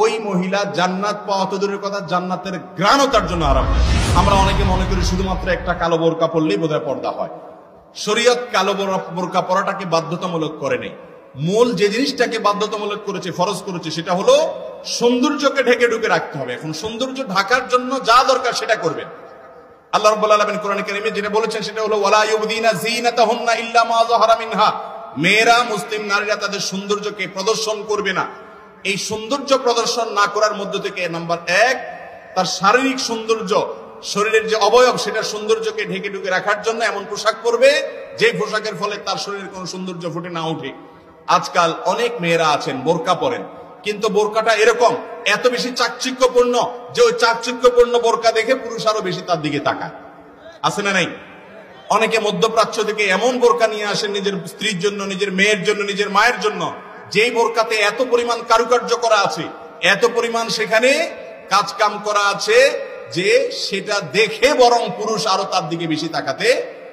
ওই মহিলা জান্নাত পাওয়া তো দূরের কথা, জান্নাতের ঘ্রাণও তার জন্য আরাম। আমরা অনেকে মনে করি শুধুমাত্র একটা কালো বোরকা পরলেই বোধহয় পর্দা হয়। শরীয়ত কালো বোরকা পরাটাকে বাধ্যতামূলক করে নেই। মূল যে জিনিসটাকে বাধ্যতামূলক করেছে, ফরজ করেছে, সেটা হলো সৌন্দর্যকে ঢেকে ঢুকে রাখতে হবে। এখন সৌন্দর্য ঢাকার জন্য যা দরকার সেটা করবেন। আল্লাহ রাব্বুল আলামিন কোরআনে কারীমে যেটা বলেছেন সেটা হলো ওয়ালা ইউবদিনা যিনাতাহুন্না ইল্লা মা যাহারা মিনহা। মেয়েরা, মুসলিম নারীরা তাদের সৌন্দর্যকে প্রদর্শন করবে না। এই সৌন্দর্য প্রদর্শন না করার মধ্য থেকে নাম্বার 1, তার শারীরিক সৌন্দর্য, শরীরের যে অবয়ব সেটা সৌন্দর্যকে ঢেকে ঢুকে রাখার জন্য এমন পোশাক পরবে যে পোশাকের ফলে তার শরীরের কোনো সৌন্দর্য ফুটে না ওঠে। আজকাল অনেক মেয়েরা আছেন বোরকা পরেন, কিন্তু বোরকাটা এরকম এত বেশি চাকচিক্যপূর্ণ যে ওই চাকচিক্যপূর্ণ বোরকা দেখে পুরুষ আরো বেশি তার দিকে তাকায়। আছে না নাই? অনেকে মধ্যপ্রাচ্য থেকে এমন বোরকা নিয়ে আসেন নিজের স্ত্রীর জন্য, নিজের মেয়ের জন্য, নিজের মায়ের জন্য, যেই বোরকাতে এত পরিমাণ কারুকার্য করা আছে, এত পরিমাণ সেখানে কাজ কাম করা আছে যে সেটা দেখে বরং পুরুষ আরো তার দিকে বেশি তাকাতে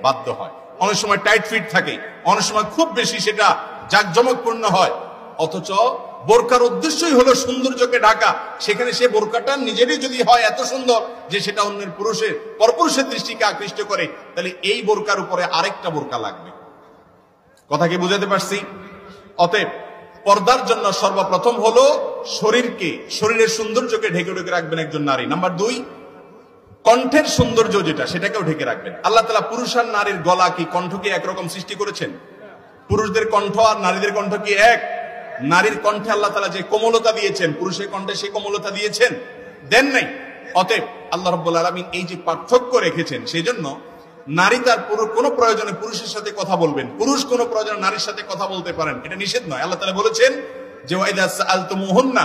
বাধ্য হয়। অনেক সময় টাইট ফিট থাকে, অনেক সময় খুব বেশি সেটা জাঁকজমকপূর্ণ হয়। অথচ বোরকার উদ্দেশ্যই হলো সৌন্দর্যকে ঢাকা। সেখানে সে বোরকাটা নিজেরই যদি হয় এত সুন্দর যে সেটা অন্যের পরপুরুষের দৃষ্টিকে আকৃষ্ট করে, তাহলে এই বোরকার উপরে আরেকটা বোরকা লাগবে। কথা কি বুঝাতে পারছি? অতএব পর্দার জন্য সর্বপ্রথম হলো শরীরের সৌন্দর্যকে ঢেকে ঢেকে রাখবেন একজন নারী। নাম্বার 2, কণ্ঠের সৌন্দর্য যেটা, সেটাকেও ঢেকে রাখবেন। আল্লাহ তাআলা পুরুষ আর নারীর গলা কি, কণ্ঠকে একরকম সৃষ্টি করেছেন? পুরুষদের কণ্ঠ আর নারীদের কণ্ঠ কি এক? নারীর কণ্ঠে আল্লাহ তাআলা যে কোমলতা দিয়েছেন, পুরুষের কণ্ঠে সেই কোমলতা দিয়েছেন? দেন নাই। অতএব আল্লাহ রাব্বুল আলামিন এই যে পার্থক্য রেখেছেন, সেই জন্য নারী তার কোনো প্রয়োজনে পুরুষের সাথে কথা বলবেন, পুরুষ কোনো প্রয়োজনে নারীর সাথে কথা বলতে পারেন, এটা নিষেধ নয়। আল্লাহ তাআলা বলেছেন যে ওয়াইদা সাআলতুমুহুন্না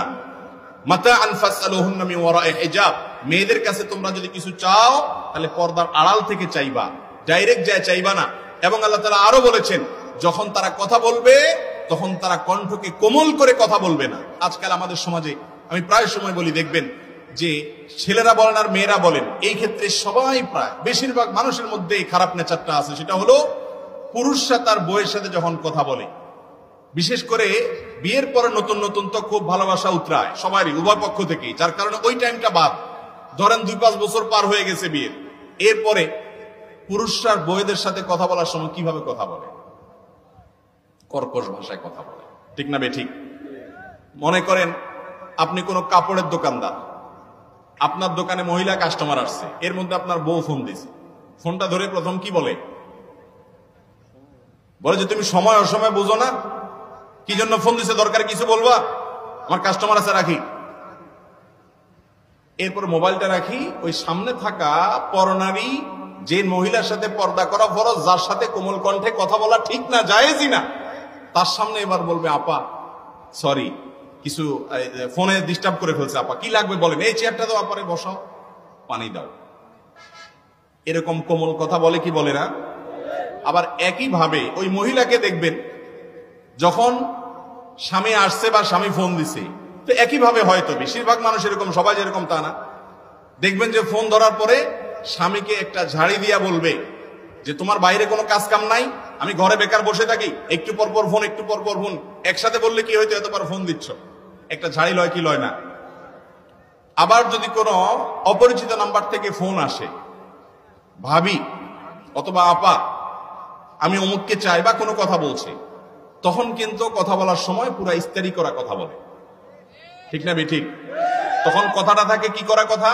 মাতাআন ফাসআলুহুন্না মিন ওয়ারা'i হিজাব। মেয়েদের কাছে তোমরা যদি কিছু চাও তাহলে পর্দার আড়াল থেকে চাইবা, ডাইরেক্ট যায় চাইবা না। এবং আল্লাহ তাআলা আরো বলেছেন যখন তারা কথা বলবে তখন তারা কণ্ঠকে কোমল করে কথা বলবে না। আজকাল আমাদের সমাজে আমি প্রায় সময় বলি, দেখবেন যে ছেলেরা বলেন আর মেয়েরা বলেন, এই ক্ষেত্রে সবাই প্রায় বেশিরভাগ মানুষের মধ্যে এই খারাপ নেচারটা আছে। সেটা হলো পুরুষরা তার বউয়ের সাথে যখন কথা বলে, বিশেষ করে বিয়ের পরে নতুন নতুন তো খুব ভালোবাসা উতরায় সবারই, উভয় পক্ষ থেকেই, যার কারণে ওই টাইমটা বাদ। ধরেন 2-5 বছর পার হয়ে গেছে বিয়ের, এরপরে পুরুষরা বউয়েদের সাথে কথা বলার সময় কিভাবে কথা বলে? কর্কশ ভাষায় কথা বলে। ঠিক না বেঠিক? মনে করেন আপনি কোনো কাপড়ের দোকানদার, আপনার দোকানে মহিলা কাস্টমার আসছে, এর মধ্যে আপনার বউ ফোন দিছে। ফোনটা ধরে প্রথম কি বলে? বলে যে তুমি সময় অসময় বুঝো না, কি জন্য ফোন দিছে, দরকার কিছু বলবা, আমার কাস্টমার আছে, রাখি। এরপর মোবাইলটা রাখি, ওই সামনে থাকা পরনারী যে মহিলার সাথে পর্দা করা ফরজ, যার সাথে কোমল কণ্ঠে কথা বলা ঠিক না, জায়েজই না, তার সামনে এবার বলবে আপা সরি, কিছু ফোনে ডিস্টার্ব করে ফেলছে, আপা কি লাগবে বলেন, এই চেয়ারটা দাও, আপারে বসাও, পানি দাও। এরকম কোমল কথা বলে কি বলে না? আবার একই ভাবে ওই মহিলাকে দেখবেন যখন স্বামী আসছে বা স্বামী ফোন দিছে, তো একই ভাবে হয়তো বেশিরভাগ মানুষ এরকম, সবাই যেরকম তা না, দেখবেন যে ফোন ধরার পরে স্বামীকে একটা ঝাড়ি দিয়া বলবে যে তোমার বাইরে কোনো কাজ কাম নাই, আমি ঘরে বেকার বসে থাকি, একটু পর পর ফোন, একটু পর পর ফোন। একসাথে বললে কি হয়তো, এতবার ফোন দিচ্ছ, একটা ঝাড়ি লয় কি লয় না? আবার যদি কোনো অপরিচিত নাম্বার থেকে ফোন আসে, ভাবি অথবা আপা আমি অমুককে চাই বা কোনো কথা বলছে, তখন কিন্তু কথা বলার সময় পুরা ইস্তারি করা কথা বলে। ঠিক না বেঠিক? তখন কথাটা থাকে কি করা কথা?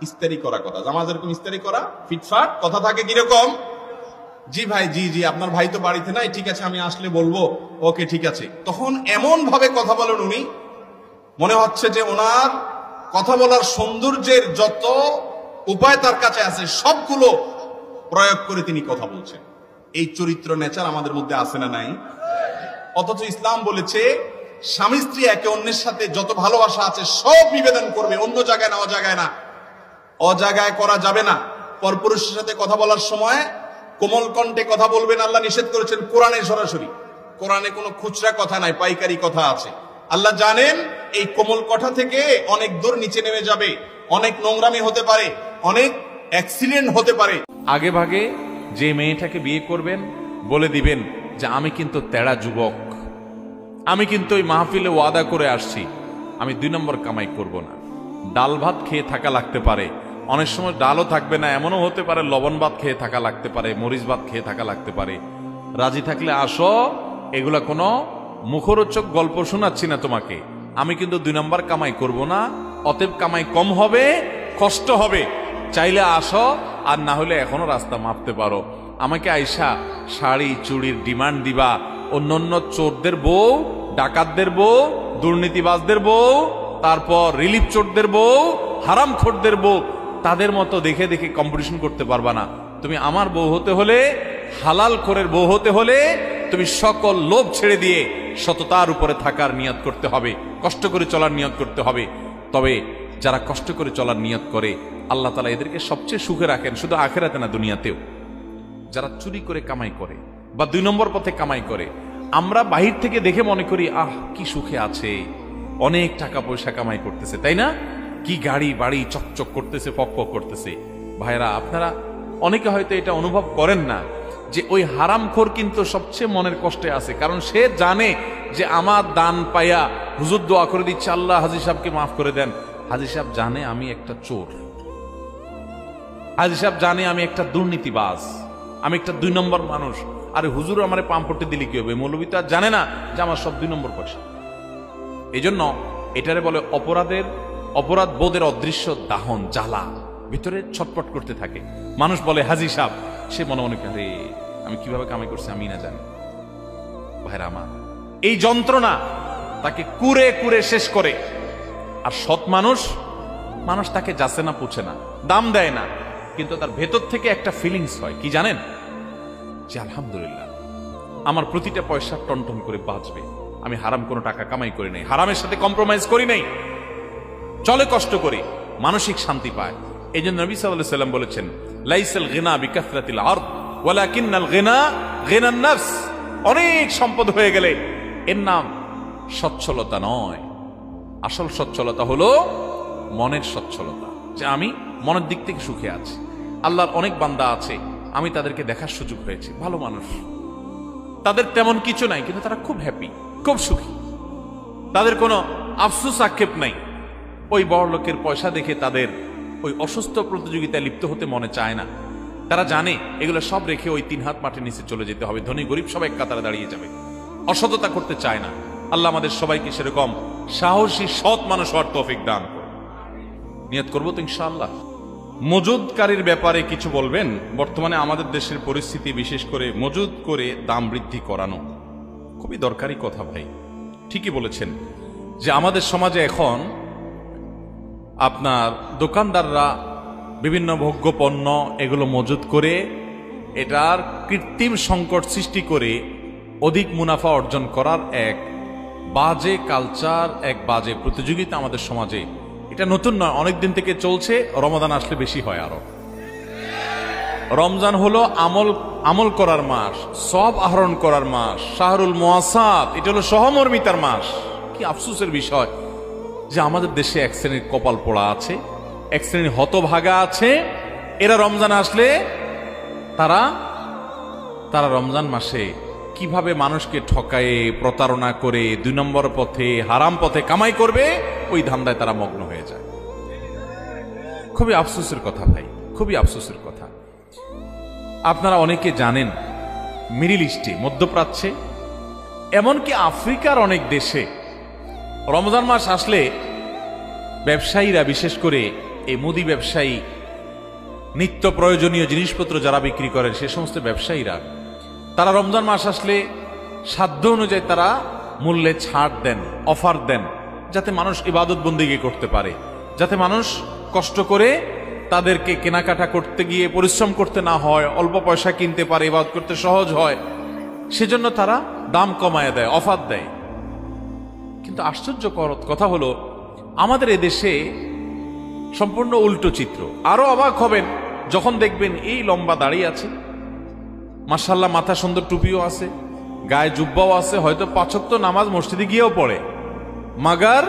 ইস্তারি করা কথা। জামা যেরকম ইস্তারি করা, ফিটফাট কথা থাকে কিরকম? জি ভাই, জি জি, আপনার ভাই তো বাড়িতে নাই, ঠিক আছে আমি আসলে বলবো, ওকে ঠিক আছে। তখন এমন ভাবে কথা বলেন উনি, মনে হচ্ছে যে ওনার কথা বলার সৌন্দর্যের যত উপায় তার কাছে আছে সবগুলো প্রয়োগ করে তিনি কথা বলছেন। এই চরিত্র নেচার আমাদের মধ্যে আছে না নাই? অথচ ইসলাম বলেছে স্বামী স্ত্রী একে অন্যের সাথে যত ভালোবাসা আছে সব নিবেদন করবে, অন্য জায়গায় না, অজায়গায় না, অজায়গায় করা যাবে না। পরপুরুষের সাথে কথা বলার সময় কোমল কণ্ঠে কথা বলবেন, আল্লাহ নিষেধ করেছেন কোরআনে সরাসরি। কোরআনে কোনো খুচরা কথা নাই, পাইকারি কথা আছে। আল্লাহ জানেন এই কোমল কথা থেকে অনেক দূর নিচে নেমে যাবে, অনেক নোংরামি হতে পারে, অনেক অ্যাক্সিডেন্ট হতে পারে। আগে ভাগে যে মেয়েটাকে বিয়ে করবেন বলে দিবেন যে আমি কিন্তু তেড়া যুবক, আমি কিন্তু ওই মাহফিলে ওয়াদা করে আসছি, আমি 2 নম্বর কামাই করব না। ডাল ভাত খেয়ে থাকা লাগতে পারে, অনেক সময় ডালও থাকবে না, এমনও হতে পারে লবণ ভাত খেয়ে থাকা লাগতে পারে, মরিচ ভাত খেয়ে থাকা লাগতে পারে। রাজি থাকলে আসো, এগুলা কোনো মুখরোচক গল্প শোনাচ্ছি না তোমাকে। আমি কিন্তু 2 নম্বর কামাই করব না, অতএব কামাই কম হবে, কষ্ট হবে। চাইলে আসো, আর না হলে এখনো রাস্তা মাপতে পারো। আমাকে আইসা শাড়ি চুড়ির ডিমান্ড দিবা, অন্যান্য চোরদের বউ, ডাকাতদের বউ, দুর্নীতিবাজদের বউ, তারপর রিলিফ চোরদের বউ, হারামখোরদের বউ, তাদের মতো দেখে দেখে কম্পিটিশন করতে পারবা না। তুমি আমার বউ হতে হলে, হালাল খোরের বউ হতে হলে, তুমি সকল লোভ ছেড়ে দিয়ে সততার উপরে থাকার নিয়ত করতে হবে, কষ্ট করে চলার নিয়ত করতে হবে। তবে যারা কষ্ট করে চলার নিয়ত করে, আল্লাহ তাআলা এদেরকে সবচেয়ে সুখে রাখেন, শুধু আখিরাতে না, দুনিয়াতেও। যারা চুরি করে কামাই করে বা 2 নম্বর পথে কামাই করে, আমরা বাহির থেকে দেখে মনে করি আহ কি সুখে আছে, অনেক টাকা পয়সা কামাই করতেছে, তাই না? কি গাড়ি বাড়ি চকচক করতেছে, ফক ফক করতেছে। ভাইরা, আপনারা অনেকে হয়তো এটা অনুভব করেন না যে ওই হারামখোর কিন্তু সবচেয়ে মনের কষ্টে আছে, কারণ সে জানে যে আমার দান পাইয়া হুজুর দোয়া করে দিচ্ছে, আল্লাহ হাজী সাহেবকে মাফ করে দেন। হাজী সাহেব জানে আমি একটা চোর, হাজী সাহেব জানে আমি একটা দুর্নীতিবাজ, আমি একটা 2 নম্বর মানুষ। আরে হুজুর আমারে পাম্পটে দিলে কি হবে? মৌলবী তো আর জানে না যে আমার সব 2 নম্বর পয়সা। এই জন্য এটারে বলে অপরাধ বোধের অদৃশ্য দাহন, জ্বালা ভিতরে ছটপট করতে থাকে। মানুষ বলে হাজী সাহেব, সে মনে মনে করে আমি কিভাবে কামাই করছি আমি না জানি। ভাইরা আমার, এই যন্ত্রণা তাকে কুরে কুরে শেষ করে। আর সৎ মানুষ তাকে যাচ্ছে না, পুছে না, দাম দেয় না, কিন্তু তার ভেতর থেকে একটা ফিলিংস হয়, কি জানেন? যে আলহামদুলিল্লাহ আমার প্রতিটা পয়সা টনটন করে বাঁচবে, আমি হারাম কোনো টাকা কামাই করি নাই, হারামের সাথে কম্প্রোমাইজ করি নাই, চলে কষ্ট করে, মানসিক শান্তি পায়। এই জন্য নবী সাল্লাল্লাহু আলাইহি ওয়াসাল্লাম বলেছেন, লাইসাল গিনা বিকাসরাতিল আরদ ওয়ালাকিন্নাল গিনা গিনান নাফস। অনেক সম্পদ হয়ে গেলে এর নাম সচ্ছলতা নয়, আসল সচ্ছলতা হলো মনের সচ্ছলতা, যে আমি মনের দিক থেকে সুখে আছি। আল্লাহর অনেক বান্দা আছে, আমি তাদেরকে দেখার সুযোগ হয়েছে, ভালো মানুষ, তাদের তেমন কিছু নাই, কিন্তু তারা খুব হ্যাপি, খুব সুখী, তাদের কোনো আফসোস আক্ষেপ নাই। ওই বড় লোকের পয়সা দেখে তাদের ওই অসুস্থ প্রতিযোগিতায় লিপ্ত হতে মনে চায় না। তারা জানে এগুলো সব রেখে ওই 3 হাত মাটির নিচে চলে যেতে হবে, ধনী গরিব সবাই কাতারে দাঁড়িয়ে যাবে, অসততা করতে চায় না। আল্লাহ আমাদের সবাইকে সেরকম সাহসী সৎ মানুষ হওয়ার তৌফিক দান করুন। নিয়ত করবো তো ইনশাআল্লাহ। মজুদকারীর ব্যাপারে কিছু বলবেন? বর্তমানে আমাদের দেশের পরিস্থিতি, বিশেষ করে মজুদ করে দাম বৃদ্ধি করানো খুবই দরকারি কথা ভাই। ঠিকই বলেছেন যে আমাদের সমাজে এখন আপনার দোকানদাররা বিভিন্ন ভোগ্য পণ্য এগুলো মজুদ করে এটার কৃত্রিম সংকট সৃষ্টি করে অধিক মুনাফা অর্জন করার এক বাজে কালচার, এক বাজে প্রতিযোগিতা আমাদের সমাজে। এটা নতুন নয়, অনেকদিন থেকে চলছে। রমাদান আসলে বেশি হয় আরো। রমজান হলো আমল করার মাস, সব আহরণ করার মাস, শাহরুল মুআসাত, এটা হলো সহমর্মিতার মাস। কি আফসোসের বিষয় যে আমাদের দেশে এক শ্রেণীর কপাল পোড়া আছে, এক শ্রেণীর হতভাগা আছে। এরা রমজান আসলে তারা রমজান মাসে কিভাবে মানুষকে ঠকায়ে প্রতারণা করে 2 নম্বর পথে, হারাম পথে কামাই করবে, ওই ধান্দায় তারা মগ্ন হয়ে যায়। খুবই আফসোসের কথা ভাই, খুবই আফসোসের কথা। আপনারা অনেকে জানেন মিডল ইস্টে, মধ্যপ্রাচ্যে, এমনকি আফ্রিকার অনেক দেশে রমজান মাস আসলে ব্যবসায়ীরা, বিশেষ করে এই মুদি ব্যবসায়ী, নিত্য প্রয়োজনীয় জিনিসপত্র যারা বিক্রি করেন সে সমস্ত ব্যবসায়ীরা, তারা রমজান মাস আসলে সাধ্য অনুযায়ী তারা মূল্যে ছাড় দেন, অফার দেন, যাতে মানুষ ইবাদত বন্দেগী করতে পারে, যাতে মানুষ কষ্ট করে তাদেরকে কেনাকাটা করতে গিয়ে পরিশ্রম করতে না হয়, অল্প পয়সা কিনতে পারে, ইবাদত করতে সহজ হয়। সেজন্য তারা দাম কমায় দেয়, অফার দেয়। কিন্তু আশ্চর্যকর কথা হলো আমাদের এদেশে সম্পূর্ণ উল্টো চিত্র। আরো অবাক হবেন যখন দেখবেন এই লম্বা দাড়ি আছে, মাশাআল্লাহ মাথা সুন্দর টুপিও আছে, গায়ে জুব্বাও আছে, হয়তো 5 ওয়াক্ত নামাজ মসজিদে গিয়েও পড়ে, মাগার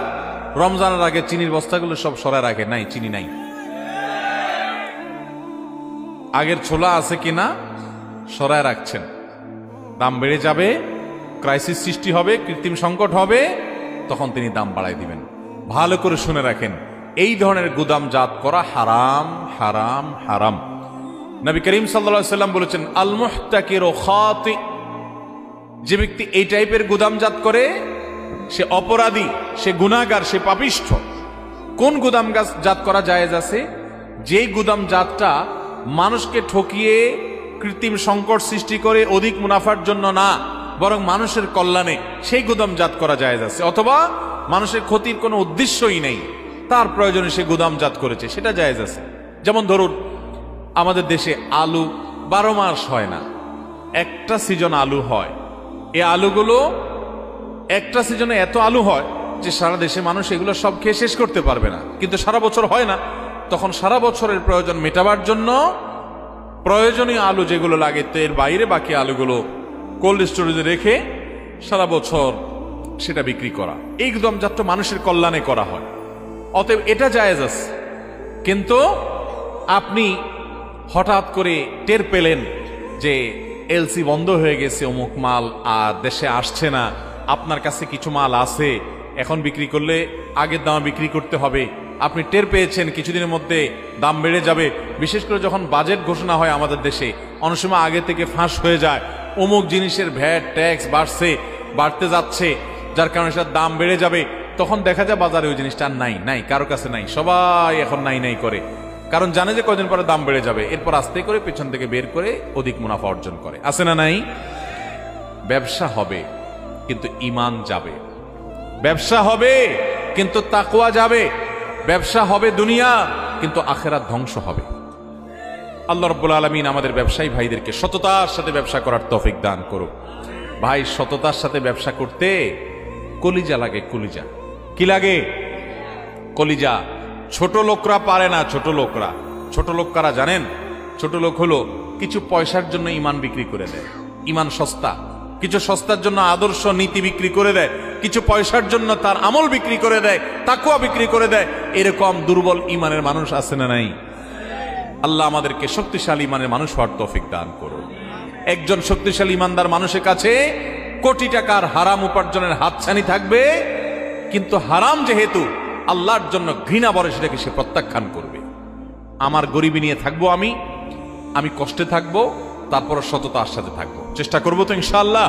রমজানের আগে চিনির বস্তাগুলো সব সরায় রাখে, নাই চিনি নাই। আগের ছোলা আছে কিনা সরায় রাখছেন, দাম বেড়ে যাবে, ক্রাইসিস সৃষ্টি হবে, কৃত্রিম সংকট হবে, তখন তিনি দাম বাড়ায় দিবেন। ভালো করে শুনে রাখেন, এই ধরনের গুদামজাত করা হারাম হারাম হারাম। নবী করিম সাল্লাল্লাহু আলাইহি ওয়াসাল্লাম বলেছেন, আল মুহতাকিরু খাতি, যে ব্যক্তি এই টাইপের গুদামজাত করে সে অপরাধী, সে গুনাহগার, সে পাপিষ্ঠ। কোন গুদামজাত করা জায়েজ আছে? যেই গুদামজাতটা মানুষকে ঠকিয়ে কৃত্রিম সংকট সৃষ্টি করে অধিক মুনাফার জন্য না, বরং মানুষের কল্যাণে, সেই গুদামজাত করা জায়েজ আছে। অথবা মানুষের ক্ষতির কোনো উদ্দেশ্যই নেই, তার প্রয়োজনে সে গুদামজাত করেছে, সেটা জায়েজ আছে। যেমন ধরুন, আমাদের দেশে আলু 12 মাস হয় না, একটা সিজন আলু হয়। এই আলুগুলো একটা সিজনে এত আলু হয় যে সারা দেশে মানুষ এগুলো সব খেয়ে শেষ করতে পারবে না, কিন্তু সারা বছর হয় না। তখন সারা বছরের প্রয়োজন মেটাবার জন্য প্রয়োজনীয় আলু যেগুলো লাগে, তো এর বাইরে বাকি আলুগুলো কোল্ড স্টোরেজে রেখে সারা বছর সেটা বিক্রি করা। এই গুদামজাত মানুষের কল্যাণে করা হয়, অতএব এটা জায়েজ আছে। কিন্তু আপনি হঠাৎ করে টের পেলেন যে এলসি বন্ধ হয়ে গেছে, অমুক মাল আর দেশে আসছে না, আপনার কাছে কিছু মাল আছে, এখন বিক্রি করলে আগের দামে বিক্রি করতে হবে। আপনি টের পেয়েছেন কিছুদিনের মধ্যে দাম বেড়ে যাবে। বিশেষ করে যখন বাজেট ঘোষণা হয় আমাদের দেশে, অনেক সময় আগে থেকে ফাঁস হয়ে যায়, অমুক জিনিসের ভ্যাট ট্যাক্স বাড়তে যাচ্ছে, যার কারণে সেটার দাম বেড়ে যাবে। তখন দেখা যায় বাজারে ওই জিনিসটা নাই, কারো কাছে নাই, সবাই এখন নাই করে, কারণ জানে যে কয়দিন পরে দাম বেড়ে যাবে। এরপর আস্তে করে পেছন থেকে বের করে অধিক মুনাফা অর্জন করে। আছে না নাই? ব্যবসা হবে কিন্তু ঈমান যাবে, ব্যবসা হবে কিন্তু তাকওয়া যাবে, ব্যবসা হবে দুনিয়া কিন্তু আখিরাত ধ্বংস হবে। আল্লাহ রাব্বুল আলামিন আমাদের ব্যবসায়ী ভাইদেরকে সততার সাথে ব্যবসা করার তৌফিক দান করুক। ভাই, সততার সাথে ব্যবসা করতে কলিজা লাগে, কলিজা। কি লাগে? কলিজা। ছোট লোকরা পারে না। ছোট লোক কারা জানেন? ছোট লোক হলো কিছু পয়সার জন্য ঈমান বিক্রি করে দেয়, ঈমান সস্তা, কিছু সস্তার জন্য আদর্শ নীতি বিক্রি করে দেয়, কিছু পয়সার জন্য তার আমল বিক্রি করে দেয়, তাকওয়া বিক্রি করে দেয়। এরকম দুর্বল ঈমানের মানুষ আছে না নাই? আল্লাহ আমাদেরকে শক্তিশালী ঈমানের মানুষ হওয়ার তৌফিক দান করুন। একজন শক্তিশালী ঈমানদার মানুষের কাছে কোটি টাকার হারাম উপার্জনের হাতছানি থাকবে, কিন্তু হারাম যেহেতু আল্লাহর জন্য ঘৃণা বলে, সেটাকে সে প্রত্যাখ্যান করবে। আমার গরিবী নিয়ে থাকবো, আমি কষ্টে থাকবো, তারপর সততার সাথে থাকবো, চেষ্টা করবো তো ইনশাআল্লাহ।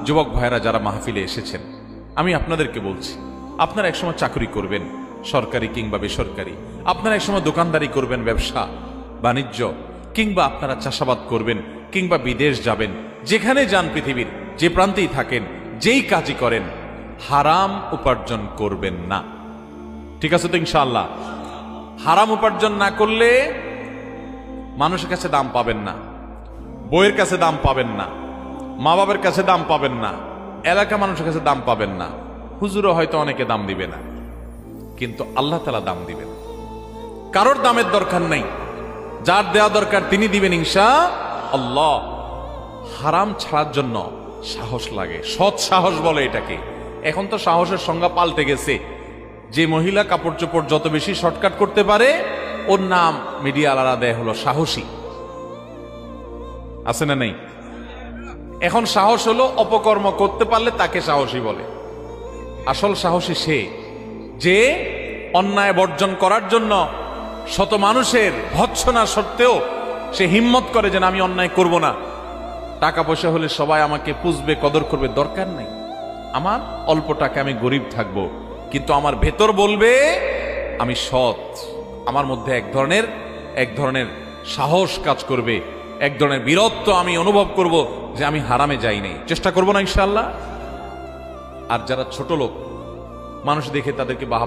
যুবক ভাইরা যারা মাহফিলে এসেছেন, আমি আপনাদেরকে বলছি, আপনারা একসময় চাকরি করবেন, সরকারি কিংবা বেসরকারি, আপনারা একসময় দোকানদারি করবেন, ব্যবসা বাণিজ্য, কিংবা আপনারা চাষাবাদ করবেন, কিংবা বিদেশ যাবেন। যেখানে যান, পৃথিবীর যে প্রান্তেই থাকেন, যেই কাজই করেন, হারাম উপার্জন করবেন না। ঠিক আছে তো ইনশাআল্লাহ? হারাম উপার্জন না করলে মানুষের কাছে দাম পাবেন না, বইয়ের কাছে দাম পাবেন না, মা বাবার কাছে দাম পাবেন না, এলাকা মানুষের কাছে দাম পাবেন না, হুজুরও হয়তো অনেকে দাম দিবে না, কিন্তু আল্লাহ তাআলা দাম দিবেন। কারোর দামের দরকার নাই, যার দেয়া দরকার তিনি দিবেন ইনশাআল্লাহ। হারাম ছাড়ার জন্য সাহস লাগে, সৎ সাহস বলে এটাকে। এখন তো সাহসের সংজ্ঞা পাল্টে গেছে। যে মহিলা কাপড় চোপড় যত বেশি শর্টকাট করতে পারে, ওর নাম মিডিয়ালারা দেয় হলো সাহসী। আছে না নেই? এখন সাহস হলো অপকর্ম করতে পারলে তাকে সাহসী বলে। আসল সাহসী সে যে অন্যায় বর্জন করার জন্য শত মানুষের ভৎসনা সত্ত্বেও সে হিম্মত করে যে আমি অন্যায় করব না। টাকা পয়সা হলে সবাই আমাকে পুষবে, কদর করবে, দরকার নেই। আমার অল্প টাকা, আমি গরিব থাকবো, কিন্তু আমার ভেতর বলবে আমি সৎ। আমার মধ্যে এক ধরনের সাহস কাজ করবে, এক ধরনের বীরত্ব আমি অনুভব করব যে আমি হারামে যাই নাই। চেষ্টা করবো না ইনশাআল্লাহ? আর যারা ছোট লোক, মানুষ দেখে তাদেরকে বাহবা